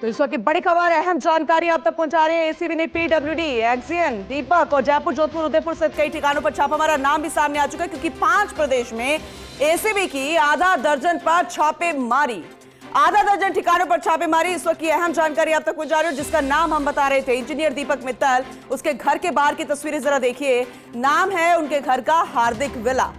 तो इस वक्त बड़ी खबर, अहम जानकारी आप तक पहुंचा रहे हैं। एसीबी ने पीडब्ल्यूडी, एक्सियन, दीपक और जयपुर, जोधपुर, उदयपुर सहित कई ठिकानों पर छापा मारा। नाम भी सामने आ चुका है क्योंकि 5 प्रदेश में एसीबी की आधा दर्जन पर छापेमारी, आधा दर्जन ठिकानों पर छापेमारी। इस वक्त की अहम जानकारी आप तक पहुंचा रहे हो, जिसका नाम हम बता रहे थे, इंजीनियर दीपक मित्तल। उसके घर के बाहर की तस्वीरें जरा देखिए। नाम है उनके घर का हार्दिक विला।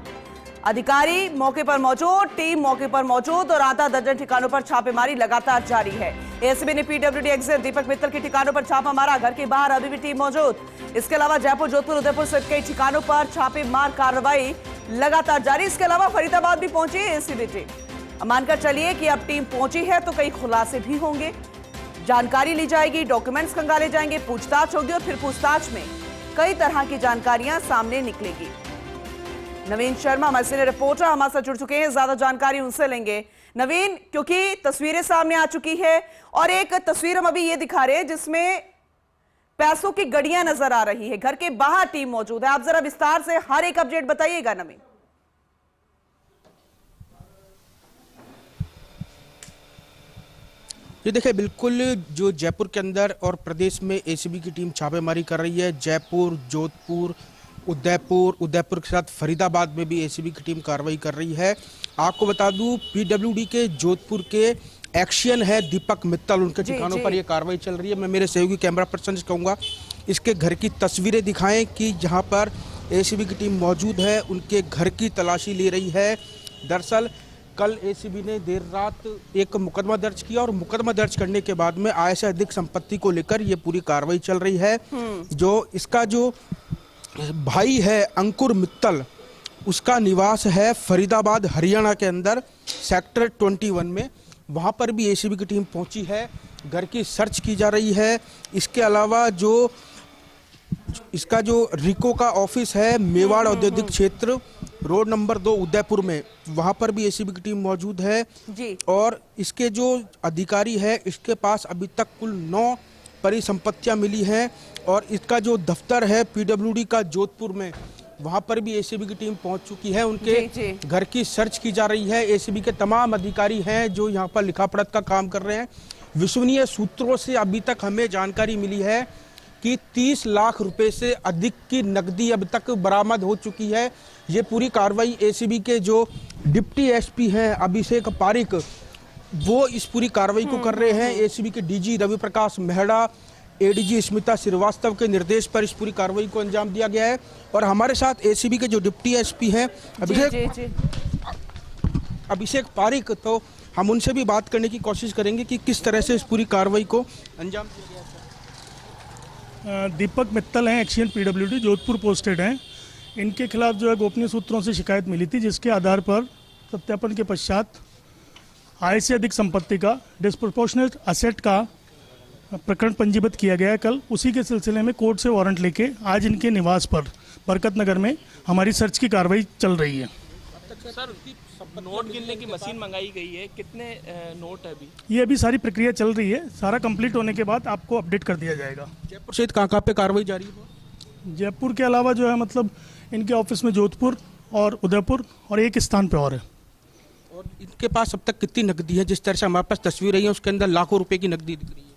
अधिकारी मौके पर मौजूद, टीम मौके पर मौजूद और आधा दर्जन ठिकानों पर छापेमारी लगातार जारी है। एसीबी ने पीडब्ल्यूडी एक्सियन दीपक मित्तल के ठिकानों पर छापा मारा। घर के बाहर अभी भी टीम मौजूद। इसके अलावा जयपुर, जोधपुर, उदयपुर सहित कई ठिकानों पर छापेमार कार्रवाई लगातार जारी। इसके अलावा फरीदाबाद भी पहुंची है एसीबी टीम। मानकर चलिए कि अब टीम पहुंची है तो कई खुलासे भी होंगे, जानकारी ली जाएगी, डॉक्यूमेंट्स खंगाले जाएंगे, पूछताछ होगी और फिर पूछताछ में कई तरह की जानकारियां सामने निकलेगी। नवीन शर्मा हमारे सीनियर रिपोर्टर हमारे साथ जुड़ चुके हैं, ज्यादा जानकारी उनसे लेंगे। नवीन, क्योंकि तस्वीरें सामने आ चुकी है और एक तस्वीर हम अभी ये दिखा रहे हैं जिसमें पैसों की गड़ियां नजर आ रही है। घर के बाहर टीम मौजूद है। आप जरा विस्तार से हर एक अपडेट बताइएगा नवीन। ये देखिए, बिल्कुल जो जयपुर के अंदर और प्रदेश में एसीबी की टीम छापेमारी कर रही है। जयपुर, जोधपुर, उदयपुर के साथ फरीदाबाद में भी एसीबी की टीम कार्रवाई कर रही है। आपको बता दूं, पीडब्ल्यूडी के जोधपुर के एक्शियन है दीपक मित्तल, उनके ठिकानों पर यह कार्रवाई चल रही है। मैं मेरे सहयोगी कैमरा पर्सन से कहूँगा इसके घर की तस्वीरें दिखाएं कि जहां पर एसीबी की टीम मौजूद है, उनके घर की तलाशी ले रही है। दरअसल कल एसीबी ने देर रात एक मुकदमा दर्ज किया और मुकदमा दर्ज करने के बाद में आय से अधिक संपत्ति को लेकर ये पूरी कार्रवाई चल रही है। जो इसका जो भाई है अंकुर मित्तल, उसका निवास है फरीदाबाद हरियाणा के अंदर सेक्टर 21 में। वहां पर भी एसीबी की टीम पहुंची है, घर की सर्च की जा रही है। इसके अलावा जो इसका जो रिको का ऑफिस है मेवाड़ औद्योगिक क्षेत्र रोड नंबर 2 उदयपुर में, वहां पर भी एसीबी की टीम मौजूद है जी। और इसके जो अधिकारी है, इसके पास अभी तक कुल 9 परिसंपत्तियां मिली हैं। और इसका जो दफ्तर है पीडब्ल्यूडी का जोधपुर में, वहां पर भी एसीबी की टीम पहुंच चुकी है। उनके घर की सर्च की जा रही है। एसीबी के तमाम अधिकारी हैं जो यहां पर लिखा पढ़त का काम कर रहे हैं। विश्वसनीय सूत्रों से अभी तक हमें जानकारी मिली है कि 30 लाख रुपए से अधिक की नकदी अब तक बरामद हो चुकी है। ये पूरी कार्रवाई एसीबी के जो डिप्टी एसपी हैं अभिषेक पारिक, वो इस पूरी कार्रवाई को कर रहे हैं। एसीबी के डीजी रवि प्रकाश मेहड़ा, एडीजी स्मिता श्रीवास्तव के निर्देश पर इस पूरी कार्रवाई को अंजाम दिया गया है। और हमारे साथ एसीबी के जो डिप्टी एसपी हैं अभिषेक पारिक, तो हम उनसे भी बात करने की कोशिश करेंगे कि किस तरह से इस पूरी कार्रवाई को अंजाम दिया गया। दीपक मित्तल हैं, एक्शियन पीडब्ल्यूडी, जोधपुर पोस्टेड हैं। इनके खिलाफ जो है गोपनीय सूत्रों से शिकायत मिली थी, जिसके आधार पर सत्यापन के पश्चात आय से अधिक संपत्ति का डिस्प्रोपोर्शनेट असेट का प्रकरण पंजीबद्ध किया गया है कल। उसी के सिलसिले में कोर्ट से वारंट लेके आज इनके निवास पर बरकत नगर में हमारी सर्च की कार्रवाई चल रही है। सर, नोट गिनने की मशीन मंगाई गई है, कितने नोट है अभी? ये अभी सारी प्रक्रिया चल रही है, सारा कंप्लीट होने के बाद आपको अपडेट कर दिया जाएगा। जयपुर सहित कहाँ पे कार्रवाई जारी है? जयपुर के अलावा जो है मतलब इनके ऑफिस में जोधपुर और उदयपुर और एक स्थान पे और है। और इनके पास अब तक कितनी नकदी है? जिस तरह से हमारे पास तस्वीर रही है उसके अंदर लाखों रुपए की नकदी दिख रही है।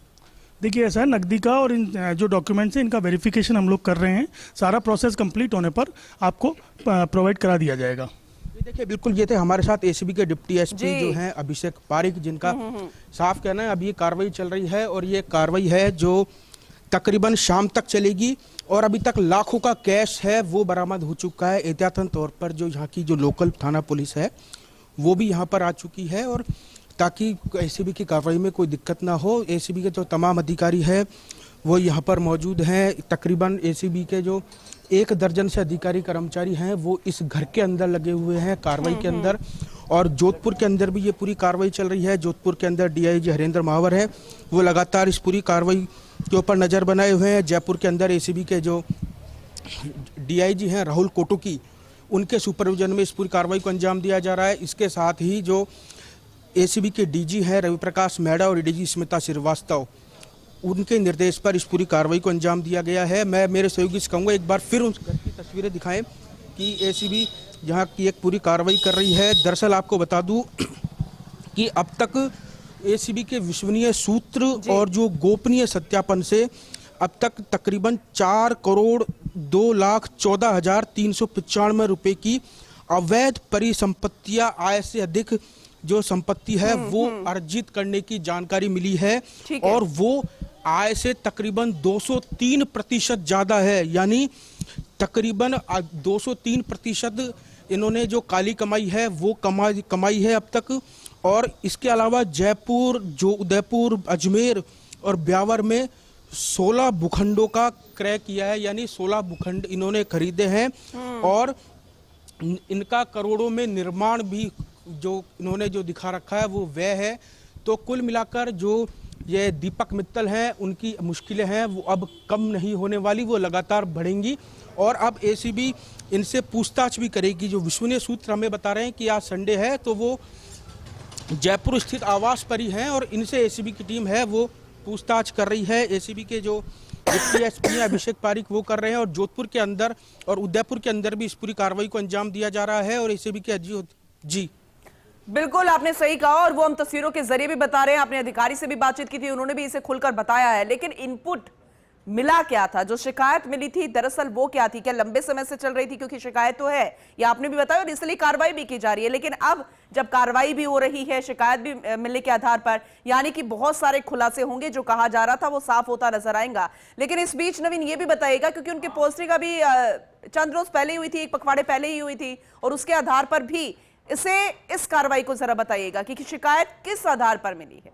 देखिए, ऐसा है, नकदी का और इन जो डॉक्यूमेंट्स हैं इनका वेरिफिकेशन हम लोग कर रहे हैं। सारा प्रोसेस कंप्लीट होने पर आपको प्रोवाइड करा दिया जाएगा। देखिए, बिल्कुल ये थे हमारे साथ एसीबी के डिप्टी एसपी जो हैं अभिषेक पारिक, जिनका साफ कहना है अभी ये कार्रवाई चल रही है और ये कार्रवाई है जो तकरीबन शाम तक चलेगी। और अभी तक लाखों का कैश है वो बरामद हो चुका है। एहतियातन तौर पर जो यहाँ की जो लोकल थाना पुलिस है वो भी यहाँ पर आ चुकी है, और ताकि एसीबी की कार्रवाई में कोई दिक्कत ना हो, एसीबी के जो तमाम अधिकारी हैं वो यहाँ पर मौजूद हैं। तकरीबन एसीबी के जो 1 दर्जन से अधिकारी कर्मचारी हैं वो इस घर के अंदर लगे हुए हैं कार्रवाई के अंदर। और जोधपुर के अंदर भी ये पूरी कार्रवाई चल रही है। जोधपुर के अंदर डीआईजी हरेंद्र महावर है, वो लगातार इस पूरी कार्रवाई के ऊपर नज़र बनाए हुए हैं। जयपुर के अंदर एसीबी के जो डीआईजी हैं राहुल कोटुकी, उनके सुपरविजन में इस पूरी कार्रवाई को अंजाम दिया जा रहा है। इसके साथ ही जो एसीबी के डीजी हैं रवि प्रकाश मेहड़ा और एडीजी स्मिता श्रीवास्तव, उनके निर्देश पर इस पूरी कार्रवाई को अंजाम दिया गया है। मैं मेरे सहयोगी से कहूँगा एक बार फिर उस घर की तस्वीरें दिखाएं कि एसीबी यहाँ की एक पूरी कार्रवाई कर रही है। दरअसल आपको बता दूँ कि अब तक एसीबी के विश्वसनीय सूत्र और जो गोपनीय सत्यापन से अब तक तकरीबन 4,02,14,395 रुपए की अवैध परिसंपत्तियां, आय से अधिक जो संपत्ति है वो अर्जित करने की जानकारी मिली है और वो आय से तकरीबन 203% ज्यादा है। यानी तकरीबन 203% इन्होंने जो काली कमाई है वो कमाई है अब तक। और इसके अलावा जयपुर, जो उदयपुर, अजमेर और ब्यावर में 16 भूखंडों का क्रय किया है, यानी 16 भूखंड इन्होंने खरीदे हैं और इनका करोड़ों में निर्माण भी जो इन्होंने जो दिखा रखा है वो व्यय है। तो कुल मिलाकर जो ये दीपक मित्तल हैं उनकी मुश्किलें हैं वो अब कम नहीं होने वाली, वो लगातार बढ़ेंगी और अब एसीबी इनसे पूछताछ भी करेगी। जो विश्वसनीय सूत्र हमें बता रहे हैं कि आज संडे है तो वो जयपुर स्थित आवास पर ही हैं और इनसे एसीबी की टीम है वो पूछताछ कर रही है। एसीबी के जो डिप्टी एसपी हैं अभिषेक पारिक वो कर रहे हैं और जोधपुर के अंदर और उदयपुर के अंदर भी इस पूरी कार्रवाई को अंजाम दिया जा रहा है और एसीबी के जी बिल्कुल आपने सही कहा और वो हम तस्वीरों के जरिए भी बता रहे हैं। आपने अधिकारी से भी बातचीत की थी, उन्होंने भी इसे खुलकर बताया है। लेकिन इनपुट मिला क्या था, जो शिकायत मिली थी दरअसल वो क्या थी? क्या लंबे समय से चल रही थी? क्योंकि शिकायत तो है, ये आपने भी बताया और इसलिए कार्रवाई भी की जा रही है। लेकिन अब जब कार्रवाई भी हो रही है शिकायत भी मिलने के आधार पर, यानी कि बहुत सारे खुलासे होंगे, जो कहा जा रहा था वो साफ होता नजर आएगा। लेकिन इस बीच नवीन ये भी बताइएगा, क्योंकि उनकी पोस्टिंग अभी चंद रोज पहले हुई थी, एक पखवाड़े पहले ही हुई थी और उसके आधार पर भी इस कार्रवाई को जरा बताइएगा कि शिकायत किस आधार पर मिली है।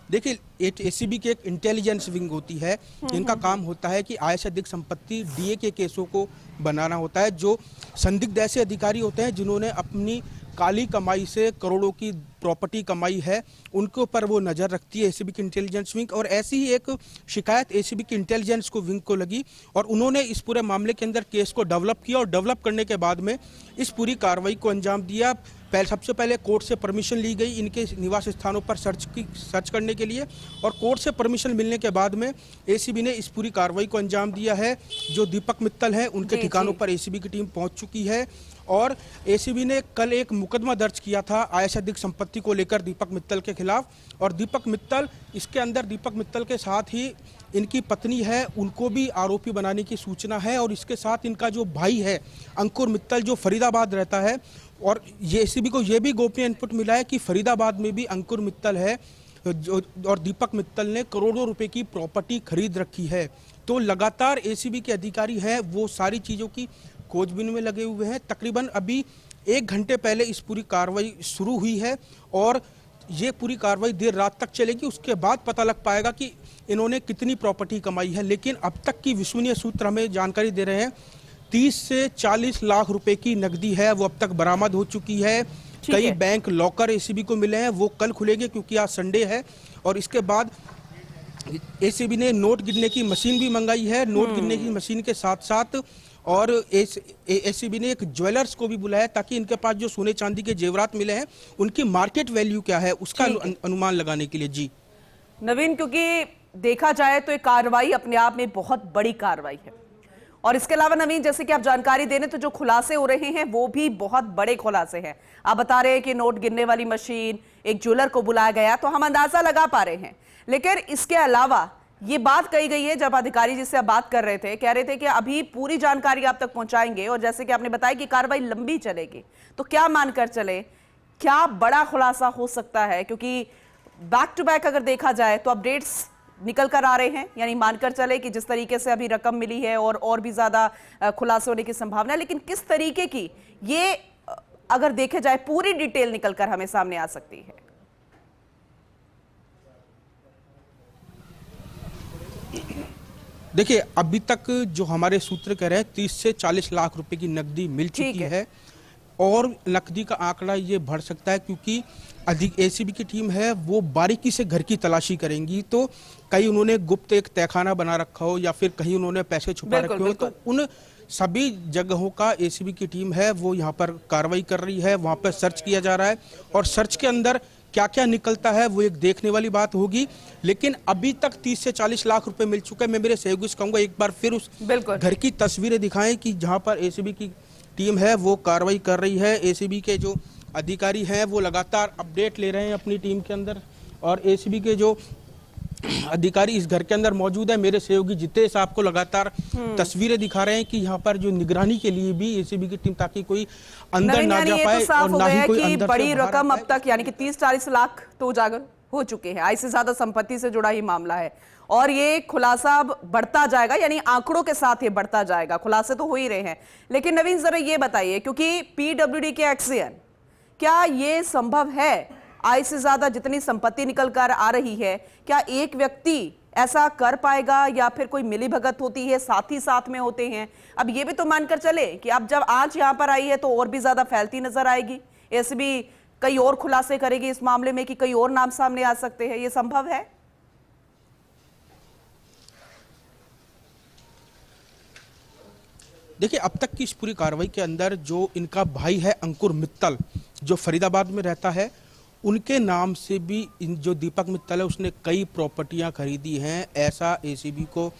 देखिए, एसीबी की एक इंटेलिजेंस विंग होती है, इनका काम होता है कि आय से अधिक संपत्ति डीए के केसों को बनाना होता है। जो संदिग्ध ऐसे अधिकारी होते हैं जिन्होंने अपनी काली कमाई से करोड़ों की प्रॉपर्टी कमाई है, उनके ऊपर वो नज़र रखती है एसीबी की इंटेलिजेंस विंग। और ऐसी ही एक शिकायत एसीबी की इंटेलिजेंस को विंग को लगी और उन्होंने इस पूरे मामले के अंदर केस को डेवलप किया और डेवलप करने के बाद में इस पूरी कार्रवाई को अंजाम दिया। सबसे पहले कोर्ट से परमिशन ली गई इनके निवास स्थानों पर सर्च करने के लिए और कोर्ट से परमिशन मिलने के बाद में एसीबी ने इस पूरी कार्रवाई को अंजाम दिया है। जो दीपक मित्तल हैं उनके ठिकानों पर एसीबी की टीम पहुंच चुकी है और एसीबी ने कल एक मुकदमा दर्ज किया था आय से अधिक संपत्ति को लेकर दीपक मित्तल के खिलाफ। और दीपक मित्तल, इसके अंदर दीपक मित्तल के साथ ही इनकी पत्नी है, उनको भी आरोपी बनाने की सूचना है और इसके साथ इनका जो भाई है अंकुर मित्तल, जो फरीदाबाद रहता है। और ये एसीबी को यह भी गोपनीय इनपुट मिला है कि फरीदाबाद में भी अंकुर मित्तल है और दीपक मित्तल ने करोड़ों रुपए की प्रॉपर्टी खरीद रखी है। तो लगातार एसीबी के अधिकारी हैं वो सारी चीज़ों की खोजबीन में लगे हुए हैं। तकरीबन अभी 1 घंटे पहले इस पूरी कार्रवाई शुरू हुई है और ये पूरी कार्रवाई देर रात तक चलेगी। उसके बाद पता लग पाएगा कि इन्होंने कितनी प्रॉपर्टी कमाई है। लेकिन अब तक की विश्वसनीय सूत्र हमें जानकारी दे रहे हैं 30 से 40 लाख रुपए की नकदी है वो अब तक बरामद हो चुकी है। कई बैंक लॉकर एसीबी को मिले हैं, वो कल खुलेंगे क्योंकि आज संडे है। और इसके बाद एसीबी ने नोट गिनने की मशीन भी मंगाई है। नोट गिनने की मशीन के साथ साथ और एसीबी ने एक ज्वेलर्स को भी बुलाया ताकि इनके पास जो सोने चांदी के जेवरात मिले हैं उनकी मार्केट वैल्यू क्या है उसका अनुमान लगाने के लिए। जी नवीन, क्योंकि देखा जाए तो एक कार्रवाई अपने आप में बहुत बड़ी कार्रवाई है और इसके अलावा नवीन, जैसे कि आप जानकारी दे रहे हैं, तो जो खुलासे हो रहे हैं वो भी बहुत बड़े खुलासे हैं। आप बता रहे हैं कि नोट गिनने वाली मशीन, एक ज्वेलर को बुलाया गया, तो हम अंदाजा लगा पा रहे हैं। लेकिन इसके अलावा ये बात कही गई है, जब अधिकारी जिससे आप बात कर रहे थे कह रहे थे कि अभी पूरी जानकारी आप तक पहुंचाएंगे और जैसे कि आपने बताया कि कार्रवाई लंबी चलेगी, तो क्या मानकर चले, क्या बड़ा खुलासा हो सकता है? क्योंकि बैक टू बैक अगर देखा जाए तो अपडेट्स निकल कर आ रहे हैं, यानी मानकर चले कि जिस तरीके से अभी रकम मिली है और भी ज्यादा खुलासे होने की संभावना है। लेकिन किस तरीके की ये अगर देखे जाए पूरी डिटेल निकल कर हमें सामने आ सकती है? देखिए, अभी तक जो हमारे सूत्र कह रहे हैं 30 से 40 लाख रुपए की नकदी मिल चुकी है और नकदी का आंकड़ा ये बढ़ सकता है क्योंकि अधिक एसीबी की टीम है वो बारीकी से घर की तलाशी करेंगी। तो कहीं उन्होंने गुप्त एक तहखाना बना रखा हो या फिर कहीं उन्होंने पैसे छुपा रखे हो, तो उन सभी जगहों का एसीबी की टीम है वो यहाँ पर कार्रवाई कर रही है, वहाँ पर सर्च किया जा रहा है और सर्च के अंदर क्या क्या निकलता है वो एक देखने वाली बात होगी। लेकिन अभी तक 30 से 40 लाख रुपए मिल चुका है। मैं मेरे सहयोगी से कहूंगा एक बार फिर उस घर की तस्वीरें दिखाएं कि जहां पर एसीबी की टीम है वो कार्रवाई कर रही है। एसीबी के जो अधिकारी हैं वो लगातार अपडेट ले रहे हैं अपनी टीम के अंदर, और एसीबी के जो अधिकारी इस घर के अंदर मौजूद है, मेरे सहयोगी जितेश आपको लगातार तस्वीरें दिखा रहे हैं कि यहाँ पर जो निगरानी के लिए भी एसीबी की टीम, ताकि कोई अंदर ना जा पाए और ना ही कोई अंदर से बड़ी बाहर रकम आ अब तक यानी कि 30-40 लाख तो उजागर हो चुके हैं। इससे ज्यादा संपत्ति से जुड़ा ही मामला है और ये खुलासा अब बढ़ता जाएगा, यानी आंकड़ों के साथ ये बढ़ता जाएगा। खुलासे तो हो ही रहे हैं, लेकिन नवीन जरा ये बताइए, क्योंकि पीडब्ल्यूडी के एक्सियन, क्या ये संभव है आय से ज्यादा जितनी संपत्ति निकल कर आ रही है, क्या एक व्यक्ति ऐसा कर पाएगा या फिर कोई मिलीभगत होती है, साथ ही साथ में होते हैं? अब ये भी तो मानकर चले कि अब जब आज यहां पर आई है तो और भी ज्यादा फैलती नजर आएगी। एसीबी कई और खुलासे करेगी इस मामले में कि कई और नाम सामने आ सकते हैं। ये संभव है? देखिए, अब तक की इस पूरी कार्रवाई के अंदर जो इनका भाई है अंकुर मित्तल, जो फरीदाबाद में रहता है, उनके नाम से भी इन जो दीपक मित्तल है उसने कई प्रॉपर्टियां खरीदी हैं, ऐसा एसीबी को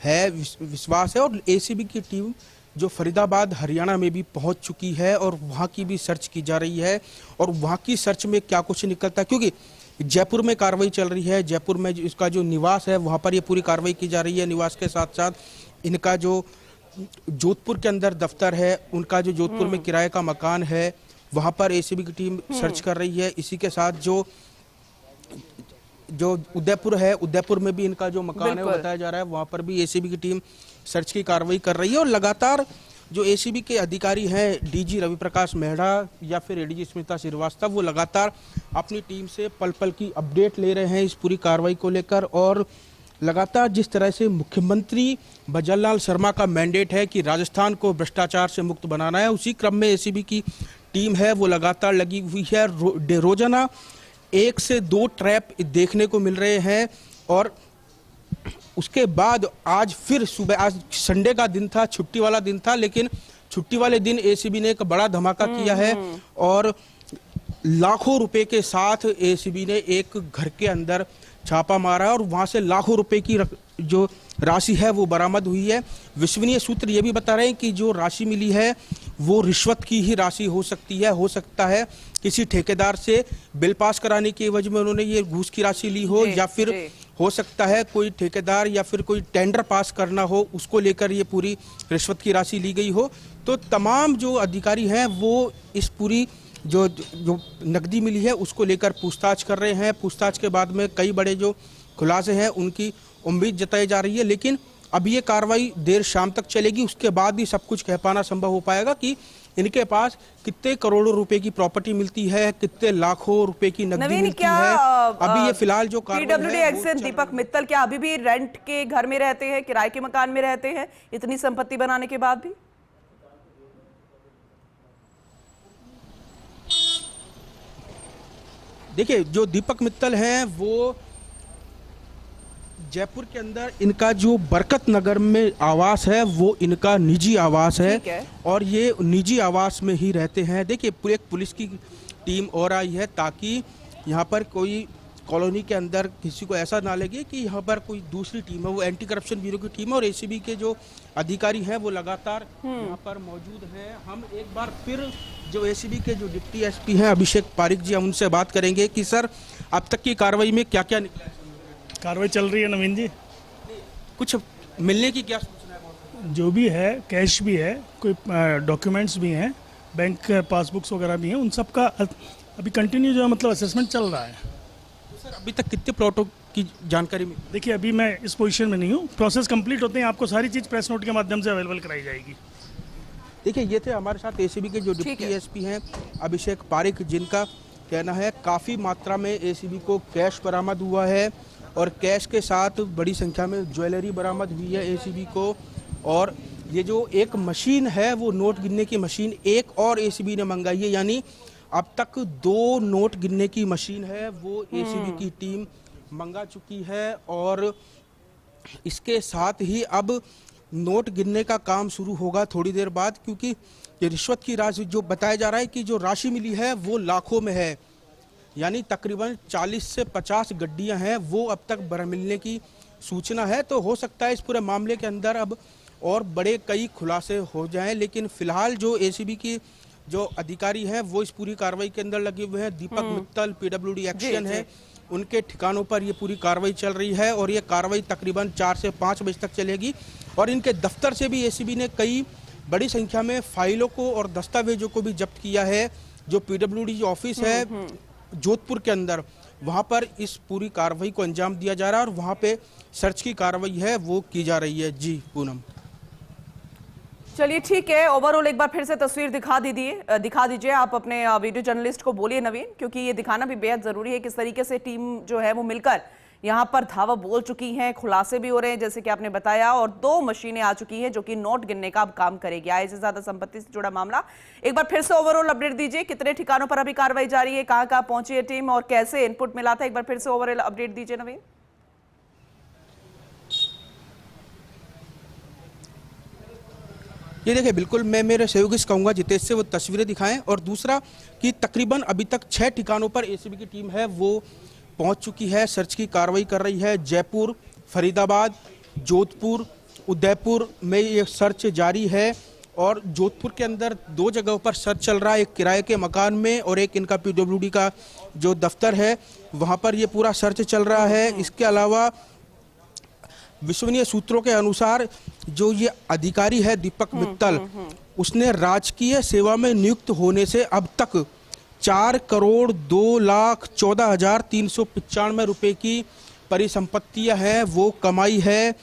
है विश्वास है। और एसीबी की टीम जो फरीदाबाद हरियाणा में भी पहुंच चुकी है और वहां की भी सर्च की जा रही है, और वहां की सर्च में क्या कुछ निकलता है, क्योंकि जयपुर में कार्रवाई चल रही है, जयपुर में इसका जो निवास है वहां पर ये पूरी कार्रवाई की जा रही है। निवास के साथ साथ इनका जो जोधपुर के अंदर दफ्तर है, उनका जो जोधपुर में किराए का मकान है, वहां पर एसीबी की टीम सर्च कर रही है। इसी के साथ जो उदयपुर है, उदयपुर में भी इनका जो मकान है वो बताया जा रहा है, वहां पर भी एसीबी की टीम सर्च की कार्रवाई कर रही है। और लगातार जो एसीबी के अधिकारी हैं, डीजी रवि प्रकाश मेहरा या फिर एडीजी स्मिता श्रीवास्तव, वो लगातार अपनी टीम से पल पल की अपडेट ले रहे हैं इस पूरी कार्रवाई को लेकर। और लगातार जिस तरह से मुख्यमंत्री भजनलाल शर्मा का मैंडेट है कि राजस्थान को भ्रष्टाचार से मुक्त बनाना है, उसी क्रम में एसीबी की टीम है वो लगातार लगी हुई है। रोजाना 1 से 2 ट्रैप देखने को मिल रहे हैं। और उसके बाद आज फिर सुबह, आज संडे का दिन था, छुट्टी वाला दिन था, लेकिन छुट्टी वाले दिन एसीबी ने एक बड़ा धमाका किया है और लाखों रुपए के साथ एसीबी ने एक घर के अंदर छापा मारा और वहां से लाखों रुपए की जो राशि है वो बरामद हुई है। विश्वसनीय सूत्र ये भी बता रहे हैं कि जो राशि मिली है वो रिश्वत की ही राशि हो सकती है। हो सकता है किसी ठेकेदार से बिल पास कराने की एवज में उन्होंने ये घूस की राशि ली हो, या फिर हो सकता है कोई ठेकेदार या फिर कोई टेंडर पास करना हो, उसको लेकर ये पूरी रिश्वत की राशि ली गई हो। तो तमाम जो अधिकारी हैं वो इस पूरी जो नकदी मिली है उसको लेकर पूछताछ कर रहे हैं। पूछताछ के बाद में कई बड़े जो खुलासे हैं उनकी उम्मीद जताई जा रही है, लेकिन अब ये कार्रवाई देर शाम तक चलेगी, उसके बाद ही सब कुछ कह पाना संभव हो पाएगा कि इनके पास कितने करोड़ों रुपए की प्रॉपर्टी मिलती है, कितने लाखों रुपए की नकदी मिलती है। अभी ये फिलहाल जो पीडब्ल्यूडी एक्सियन दीपक मित्तल क्या अभी भी रेंट के घर में रहते हैं, किराए के मकान में रहते हैं इतनी संपत्ति बनाने के बाद भी? देखिए, जो दीपक मित्तल हैं वो जयपुर के अंदर, इनका जो बरकत नगर में आवास है वो इनका निजी आवास है और ये निजी आवास में ही रहते हैं। देखिए, पूरे पुलिस की टीम और आई है ताकि यहाँ पर कोई कॉलोनी के अंदर किसी को ऐसा ना लगे कि यहाँ पर कोई दूसरी टीम है। वो एंटी करप्शन ब्यूरो की टीम है और एसीबी के जो अधिकारी हैं वो लगातार यहाँ पर मौजूद हैं। हम एक बार फिर जो एसीबी के जो डिप्टी एसपी हैं अभिषेक पारिक जी, हम उनसे बात करेंगे कि सर अब तक की कार्रवाई में क्या क्या निकला है। कार्रवाई चल रही है नवीन जी, कुछ मिलने की क्या सूचना है? जो भी है, कैश भी है, कोई डॉक्यूमेंट्स भी हैं, बैंक पासबुक्स वगैरह भी हैं, उन सब का अभी कंटिन्यू जो है मतलब असेसमेंट चल रहा है। तो सर अभी तक कितने प्लॉटों की जानकारी मिली? देखिए, अभी मैं इस पोजीशन में नहीं हूँ, प्रोसेस कंप्लीट होते हैं आपको सारी चीज़ प्रेस नोट के माध्यम से अवेलेबल कराई जाएगी। देखिए, ये थे हमारे साथ एसीबी के जो डिप्टी एसपी हैं अभिषेक पारिक, जिनका कहना है काफ़ी मात्रा में एसीबी को कैश बरामद हुआ है और कैश के साथ बड़ी संख्या में ज्वेलरी बरामद हुई है एसीबी को। और ये जो एक मशीन है वो नोट गिनने की मशीन एक और एसीबी ने मंगाई है, यानी अब तक 2 नोट गिनने की मशीन है वो एसीबी की टीम मंगा चुकी है। और इसके साथ ही अब नोट गिनने का काम शुरू होगा थोड़ी देर बाद, क्योंकि ये रिश्वत की राशि जो बताया जा रहा है कि जो राशि मिली है वो लाखों में है, यानी तकरीबन 40 से 50 गड्डियां हैं वो अब तक मिलने की सूचना है। तो हो सकता है इस पूरे मामले के अंदर अब और बड़े कई खुलासे हो जाएं। लेकिन फिलहाल जो एसीबी की जो अधिकारी हैं वो इस पूरी कार्रवाई के अंदर लगे हुए हैं। दीपक मित्तल, पीडब्ल्यूडी एक्शन है, उनके ठिकानों पर ये पूरी कार्रवाई चल रही है और ये कार्रवाई तकरीबन 4 से 5 बजे तक चलेगी। और इनके दफ्तर से भी एसीबी ने कई बड़ी संख्या में फाइलों को और दस्तावेजों को भी जब्त किया है। जो पीडब्ल्यूडी ऑफिस है जोधपुर के अंदर, वहां पर इस पूरी कार्रवाई को अंजाम दिया जा रहा है और वहां पे सर्च की कार्रवाई है वो की जा रही है। जी पूनम। चलिए ठीक है, ओवरऑल एक बार फिर से तस्वीर दिखा दीजिए आप अपने वीडियो जर्नलिस्ट को बोलिए नवीन, क्योंकि ये दिखाना भी बेहद जरूरी है किस तरीके से टीम जो है वो मिलकर यहाँ पर धावा बोल चुकी हैं, खुलासे भी हो रहे हैं जैसे कि आपने बताया, और 2 मशीनें आ चुकी हैं जो कि नोट गिनने का अब काम करेगी। आय से ज्यादा संपत्ति से जुड़ा मामला, एक बार फिर से ओवरऑल अपडेट दीजिए, कितने ठिकानों पर अभी कार्रवाई जारी है, कहां कहां पहुंची है टीम और कैसे इनपुट मिला था, एक बार फिर से ओवरऑल अपडेट दीजिए नवीन। ये देखिए, बिल्कुल मैं मेरे सहयोगी से कहूँगा जितेश से वो तस्वीरें दिखाएं। और दूसरा कि तकरीबन अभी तक 6 ठिकानों पर एसीबी की टीम है वो पहुंच चुकी है, सर्च की कार्रवाई कर रही है। जयपुर, फरीदाबाद, जोधपुर, उदयपुर में ये सर्च जारी है। और जोधपुर के अंदर 2 जगहों पर सर्च चल रहा है, एक किराए के मकान में और एक इनका पीडब्ल्यूडी का जो दफ्तर है वहाँ पर ये पूरा सर्च चल रहा है। इसके अलावा विश्वसनीय सूत्रों के अनुसार जो ये अधिकारी है दीपक मित्तल, उसने राजकीय सेवा में नियुक्त होने से अब तक 4,02,14,395 रुपए की परिसंपत्तियां हैं वो कमाई है,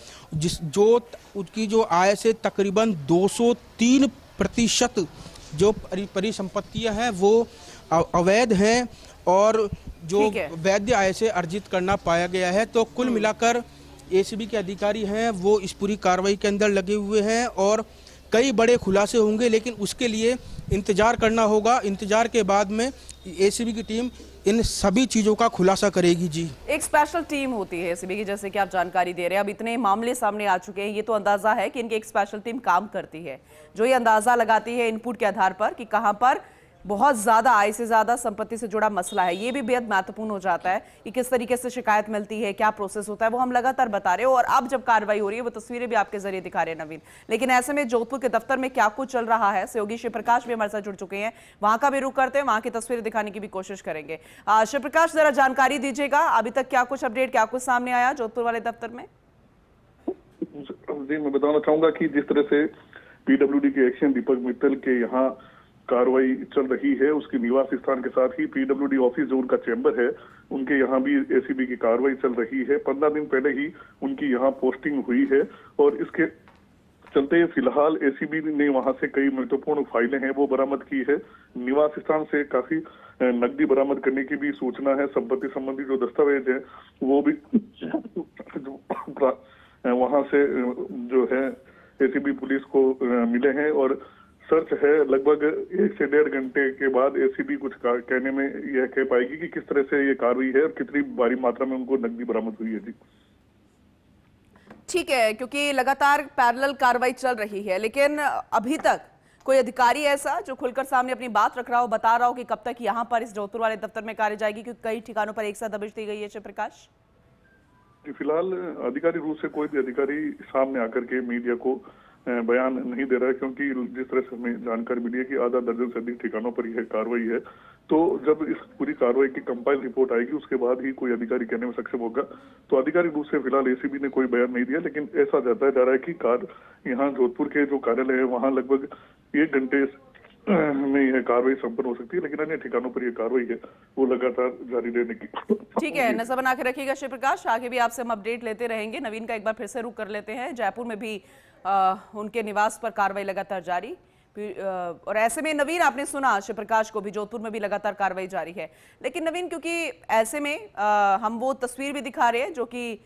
उसकी जो आय से तकरीबन 203% जो परिसंपत्तियां हैं वो अवैध हैं और जो वैध आय से अर्जित करना पाया गया है। तो कुल मिलाकर एसीबी के अधिकारी हैं वो इस पूरी कार्रवाई के अंदर लगे हुए हैं और कई बड़े खुलासे होंगे, लेकिन उसके लिए इंतजार करना होगा। इंतजार के बाद में एसीबी की टीम इन सभी चीजों का खुलासा करेगी। जी, एक स्पेशल टीम होती है एसीबी की, जैसे कि आप जानकारी दे रहे हैं। अब इतने मामले सामने आ चुके हैं, ये तो अंदाजा है कि इनकी एक स्पेशल टीम काम करती है जो ये अंदाजा लगाती है इनपुट के आधार पर कि कहां पर बहुत ज्यादा आय से ज्यादा संपत्ति से जुड़ा मसला है। ये भी बेहद महत्वपूर्ण हो जाता है कि किस तरीके से शिकायत मिलती है, क्या प्रोसेस होता है, वो हम लगातार बता रहे हो। और अब जब कार्रवाई हो रही है वो तस्वीरें भी आपके जरिए दिखा रहे हैं नवीन। लेकिन ऐसे में जोधपुर के दफ्तर में क्या कुछ चल रहा है, सहयोगी शिवप्रकाश भी हमारे साथ जुड़ चुके हैं, वहां का भी रुख करते हैं, वहां की तस्वीरें दिखाने की भी कोशिश करेंगे। शिवप्रकाश, जरा जानकारी दीजिएगा, अभी तक क्या कुछ अपडेट, क्या कुछ सामने आया जोधपुर वाले दफ्तर में? जी, मैं बताना चाहूंगा कि जिस तरह से पीडब्ल्यूडी के एक्शन दीपक मित्तल के यहाँ कार्रवाई चल रही है, उसके निवास स्थान के साथ ही पीडब्ल्यूडी ऑफिस जो उनका चैम्बर है, उनके यहाँ भी एसीबी की कार्रवाई चल रही है। 15 दिन पहले ही उनकी यहाँ पोस्टिंग हुई है और इसके चलते फिलहाल एसीबी ने वहां से कई महत्वपूर्ण फाइलें हैं वो बरामद की है। निवास स्थान से काफी नकदी बरामद करने की भी सूचना है। संपत्ति संबंधी जो दस्तावेज है वो भी वहां से जो है एसीबी पुलिस को मिले हैं और सर्च है। लगभग 1 से 1.5 घंटे के बाद एसीबी कुछ कहने में यह कह पाएगी कि किस तरह से ये कार्रवाई है और कितनी भारी मात्रा में उनको नकदी बरामद हुई है। जी ठीक है, क्योंकि लगातार पैरेलल कार्रवाई चल रही है, लेकिन अभी तक कोई अधिकारी ऐसा जो खुलकर सामने अपनी बात रख रहा हो, बता रहा हो कि कब तक यहाँ पर इस जोधपुर वाले दफ्तर में कार्य जाएगी, क्योंकि कई ठिकानों पर एक साथ दबिश दी गई है। शिवप्रकाश, फिलहाल अधिकारी रूप से कोई भी अधिकारी सामने आकर के मीडिया को बयान नहीं दे रहा है, क्योंकि जिस तरह से हमें जानकारी मिली है कि आधा दर्जन से अधिक ठिकानों पर यह कार्रवाई है। तो जब इस पूरी कार्रवाई की कंपाइल रिपोर्ट आएगी उसके बाद ही कोई अधिकारी कहने में सक्षम होगा। तो आधिकारिक रूप से फिलहाल एसीबी ने कोई बयान नहीं दिया, लेकिन ऐसा जताया जा रहा है कि यहाँ जोधपुर के जो कार्यालय है वहाँ लगभग 1 घंटे में यह कार्रवाई संपन्न हो सकती है, लेकिन अन्य ठिकानों पर यह कार्रवाई है वो लगातार जारी रहने की। ठीक है, नजर बना के रखिएगा शिवप्रकाश, आगे भी आपसे हम अपडेट लेते रहेंगे। नवीन का एक बार फिर से रुख कर लेते हैं। जयपुर में भी उनके निवास पर कार्रवाई लगातार जारी, और ऐसे में नवीन आपने सुना शिवप्रकाश को भी, जोधपुर में भी लगातार कार्रवाई जारी है। लेकिन नवीन, क्योंकि ऐसे में हम वो तस्वीर भी दिखा रहे हैं जो कि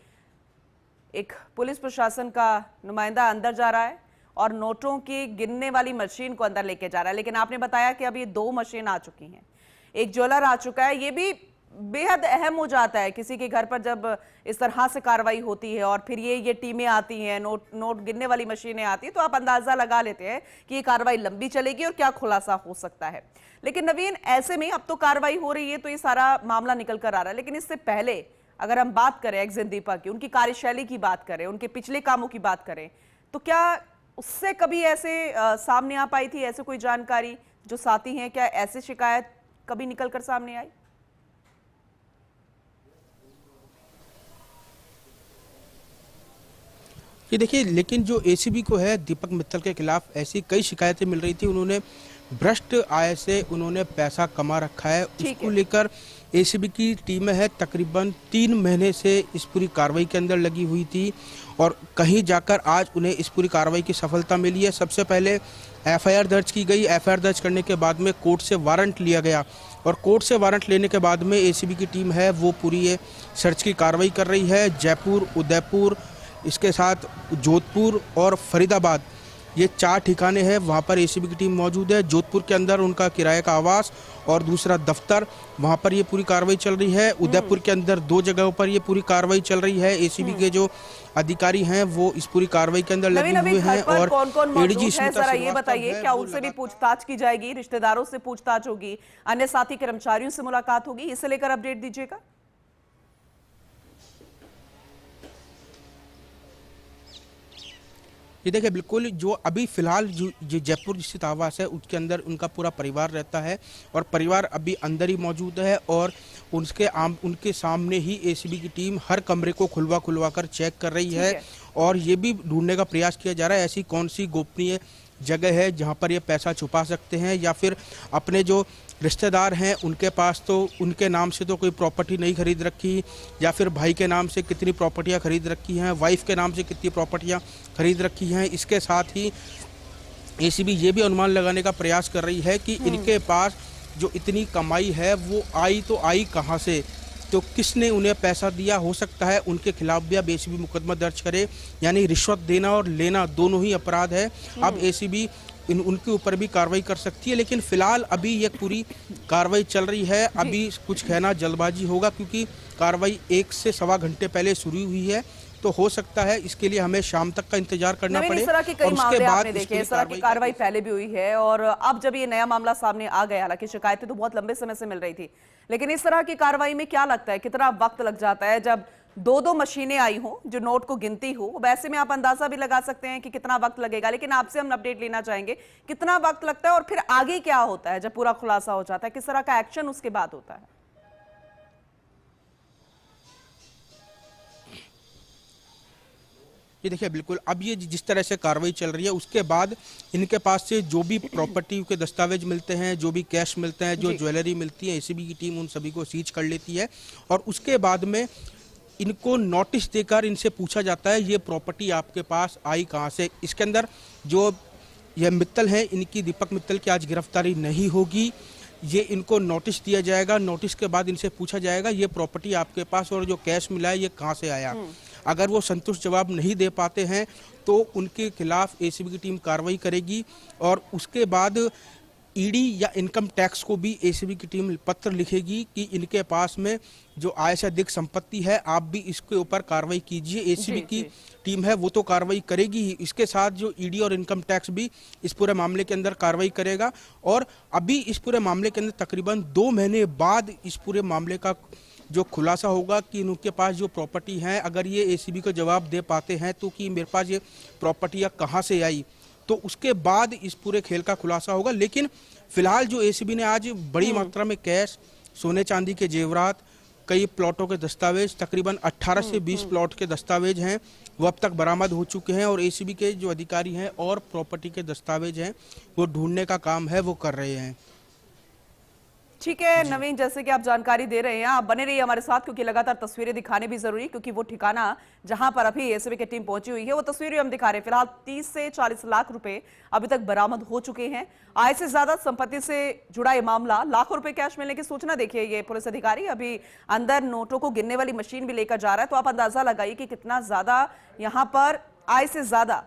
एक पुलिस प्रशासन का नुमाइंदा अंदर जा रहा है और नोटों की गिनने वाली मशीन को अंदर लेके जा रहा है। लेकिन आपने बताया कि अब ये 2 मशीन आ चुकी हैं, एक ज्वेलर आ चुका है। ये भी बेहद अहम हो जाता है किसी के घर पर जब इस तरह से कार्रवाई होती है और फिर ये टीमें आती हैं, नोट गिनने वाली मशीनें आती हैं, तो आप अंदाजा लगा लेते हैं कि ये कार्रवाई लंबी चलेगी और क्या खुलासा हो सकता है। लेकिन नवीन, ऐसे में अब तो कार्रवाई हो रही है तो ये सारा मामला निकल कर आ रहा है, लेकिन इससे पहले अगर हम बात करें एक्जन दीपक की, उनकी कार्यशैली की बात करें, उनके पिछले कामों की बात करें, तो क्या उससे कभी ऐसे सामने आ पाई थी, ऐसे कोई जानकारी जो साथी हैं, क्या ऐसी शिकायत कभी निकलकर सामने आई? ये देखिए, लेकिन जो एसीबी को है, दीपक मित्तल के खिलाफ ऐसी कई शिकायतें मिल रही थी। उन्होंने भ्रष्ट आय से उन्होंने पैसा कमा रखा है, उसको लेकर एसीबी की टीमें है तकरीबन 3 महीने से इस पूरी कार्रवाई के अंदर लगी हुई थी और कहीं जाकर आज उन्हें इस पूरी कार्रवाई की सफलता मिली है। सबसे पहले एफआईआर दर्ज की गई। एफआईआर दर्ज करने के बाद में कोर्ट से वारंट लिया गया और कोर्ट से वारंट लेने के बाद में एसीबी की टीम है वो पूरी ये सर्च की कार्रवाई कर रही है। जयपुर, उदयपुर, इसके साथ जोधपुर और फरीदाबाद, ये 4 ठिकाने हैं, वहाँ पर एसीबी की टीम मौजूद है। जोधपुर के अंदर उनका किराए का आवास और दूसरा दफ्तर, वहाँ पर ये पूरी कार्रवाई चल रही है। उदयपुर के अंदर 2 जगहों पर ये पूरी कार्रवाई चल रही है। एसीबी के जो अधिकारी हैं वो इस पूरी कार्रवाई के अंदर लगे हुए हैं। और कौन-कौन मौजूद है, जरा ये बताइए, क्या उनसे भी पूछताछ की जाएगी, रिश्तेदारों से पूछताछ होगी, अन्य साथी कर्मचारियों से मुलाकात होगी, इसे लेकर अपडेट दीजिएगा। ये देखिए, बिल्कुल जो अभी फिलहाल जो जयपुर स्थित आवास है उसके अंदर उनका पूरा परिवार रहता है और परिवार अभी अंदर ही मौजूद है और उनके सामने ही एसीबी की टीम हर कमरे को खुलवा कर चेक कर रही है और ये भी ढूंढने का प्रयास किया जा रहा है ऐसी कौन सी गोपनीय जगह है जहां पर ये पैसा छुपा सकते हैं या फिर अपने जो रिश्तेदार हैं उनके पास तो उनके नाम से तो कोई प्रॉपर्टी नहीं खरीद रखी या फिर भाई के नाम से कितनी प्रॉपर्टियां खरीद रखी हैं, वाइफ के नाम से कितनी प्रॉपर्टियां खरीद रखी हैं। इसके साथ ही एसीबी ये भी अनुमान लगाने का प्रयास कर रही है कि इनके पास जो इतनी कमाई है वो आई तो आई कहाँ से, तो किसने उन्हें पैसा दिया। हो सकता है उनके खिलाफ भी अब एसीबी मुकदमा दर्ज करे, यानी रिश्वत देना और लेना दोनों ही अपराध है। अब एसीबी उनके ऊपर भी कार्रवाई कर सकती है, लेकिन फिलहाल अभी ये पूरी कार्रवाई चल रही है। अभी कुछ कहना जल्दबाजी होगा क्योंकि कार्रवाई 1 से सवा घंटे पहले शुरू हुई है, तो हो सकता है इसके लिए हमें शाम तक का इंतजार करना पड़े। इस तरह के कई मामले आपने देखे, इस तरह की कार्रवाई पहले भी हुई है और अब जब ये नया मामला सामने आ गया, हालांकि शिकायतें तो बहुत लंबे समय से मिल रही थी, लेकिन इस तरह की कार्रवाई में क्या लगता है कितना वक्त लग जाता है जब 2 मशीनें आई हो जो नोट को गिनती हो? वैसे में आप अंदाजा भी लगा सकते हैं कि कितना वक्त लगेगा, लेकिन आपसे हम अपडेट लेना चाहेंगे कितना वक्त लगता है और फिर आगे क्या होता है जब पूरा खुलासा हो जाता है, किस तरह का एक्शन उसके बाद होता है? ये देखिए, बिल्कुल अब ये जिस तरह से कार्रवाई चल रही है उसके बाद इनके पास से जो भी प्रॉपर्टी के दस्तावेज मिलते हैं, जो भी कैश मिलते हैं, जो ज्वेलरी मिलती है, एसीबी की टीम उन सभी को सीज कर लेती है और उसके बाद में इनको नोटिस देकर इनसे पूछा जाता है ये प्रॉपर्टी आपके पास आई कहाँ से। इसके अंदर जो ये मित्तल हैं, इनकी दीपक मित्तल की आज गिरफ्तारी नहीं होगी, ये इनको नोटिस दिया जाएगा। नोटिस के बाद इनसे पूछा जाएगा ये प्रॉपर्टी आपके पास और जो कैश मिला है ये कहाँ से आया। अगर वो संतुष्ट जवाब नहीं दे पाते हैं तो उनके खिलाफ एसीबी की टीम कार्रवाई करेगी और उसके बाद ईडी या इनकम टैक्स को भी एसीबी की टीम पत्र लिखेगी कि इनके पास में जो आय से अधिक संपत्ति है आप भी इसके ऊपर कार्रवाई कीजिए। एसीबी की टीम है वो तो कार्रवाई करेगी ही, इसके साथ जो ईडी और इनकम टैक्स भी इस पूरे मामले के अंदर कार्रवाई करेगा और अभी इस पूरे मामले के अंदर तकरीबन 2 महीने बाद इस पूरे मामले का जो खुलासा होगा कि उनके पास जो प्रॉपर्टी है, अगर ये एसीबी को जवाब दे पाते हैं तो कि मेरे पास ये प्रॉपर्टियाँ कहाँ से आई, तो उसके बाद इस पूरे खेल का खुलासा होगा। लेकिन फिलहाल जो एसीबी ने आज बड़ी मात्रा में कैश, सोने चांदी के जेवरात, कई प्लॉटों के दस्तावेज, तकरीबन 18 से 20 प्लॉट के दस्तावेज हैं वो अब तक बरामद हो चुके हैं और एसीबी के जो अधिकारी हैं और प्रॉपर्टी के दस्तावेज हैं वो ढूंढने का काम है वो कर रहे हैं। ठीक है नवीन, जैसे कि आप जानकारी दे रहे हैं, आप बने रहिए हमारे साथ क्योंकि लगातार तस्वीरें दिखाने भी जरूरी, क्योंकि वो ठिकाना जहां पर अभी एसीबी की टीम पहुंची हुई है वो तस्वीरें हम दिखा रहे हैं। फिलहाल 30 से 40 लाख रुपए अभी तक बरामद हो चुके हैं। आय से ज्यादा संपत्ति से जुड़ा ये मामला, लाखों रुपए कैश मिलने की सूचना। देखिए ये पुलिस अधिकारी अभी अंदर नोटों को गिनने वाली मशीन भी लेकर जा रहा है, तो आप अंदाजा लगाइए कि कितना ज्यादा यहां पर आय से ज्यादा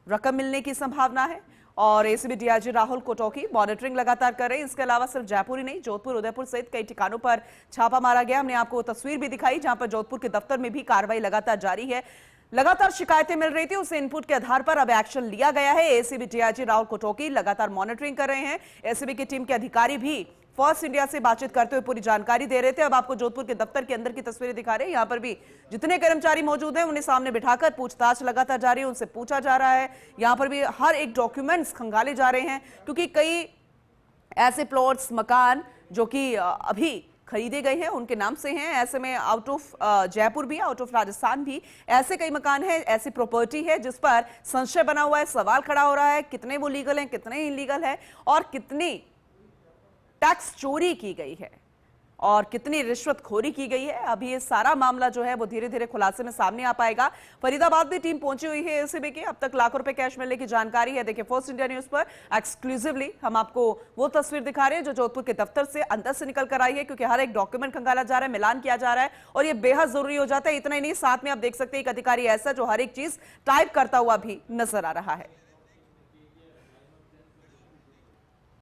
रकम मिलने की संभावना है। और एसीबी डीआईजी राहुल कोटोकी मॉनिटरिंग लगातार कर रहे हैं। इसके अलावा सिर्फ जयपुर ही नहीं, जोधपुर, उदयपुर सहित कई ठिकानों पर छापा मारा गया। हमने आपको तस्वीर भी दिखाई जहां पर जोधपुर के दफ्तर में भी कार्रवाई लगातार जारी है। लगातार शिकायतें मिल रही थी, उस इनपुट के आधार पर अब एक्शन लिया गया है। एसीबी डीआईजी राहुल कोटोकी लगातार मॉनिटरिंग कर रहे हैं। एसीबी की टीम के अधिकारी भी फर्स्ट इंडिया से बातचीत करते हुए पूरी जानकारी दे रहे थे। अब आपको जोधपुर के दफ्तर के अंदर की तस्वीरें दिखा रहे हैं। यहाँ पर भी जितने कर्मचारी मौजूद हैं उन्हें सामने बिठाकर पूछताछ लगातार जारी है, उनसे पूछा जा रहा है। यहाँ पर भी हर एक डॉक्यूमेंट्स खंगाले जा रहे हैं, क्योंकि कई ऐसे प्लॉट्स, मकान जो कि अभी खरीदे गए हैं उनके नाम से हैं। ऐसे में आउट ऑफ जयपुर भी, आउट ऑफ राजस्थान भी ऐसे कई मकान हैं, ऐसी प्रॉपर्टी है जिस पर संशय बना हुआ है, सवाल खड़ा हो रहा है कितने वो लीगल हैं, कितने इलीगल है, और कितनी टैक्स चोरी की गई है और कितनी रिश्वतखोरी की गई है। अभी ये सारा मामला जो है वो धीरे धीरे खुलासे में सामने आ पाएगा। फरीदाबाद में टीम पहुंची हुई है एसीबी की। अब तक लाखों रुपए कैश मिलने की जानकारी है। देखिए, फर्स्ट इंडिया न्यूज पर एक्सक्लूसिवली हम आपको वो तस्वीर दिखा रहे हैं जो जोधपुर के दफ्तर से अंदर से निकल कर आई है, क्योंकि हर एक डॉक्यूमेंट खंगाला जा रहा है, मिलान किया जा रहा है और ये बेहद जरूरी हो जाता है। इतना ही नहीं, साथ में आप देख सकते हैं एक अधिकारी ऐसा जो हर एक चीज टाइप करता हुआ भी नजर आ रहा है।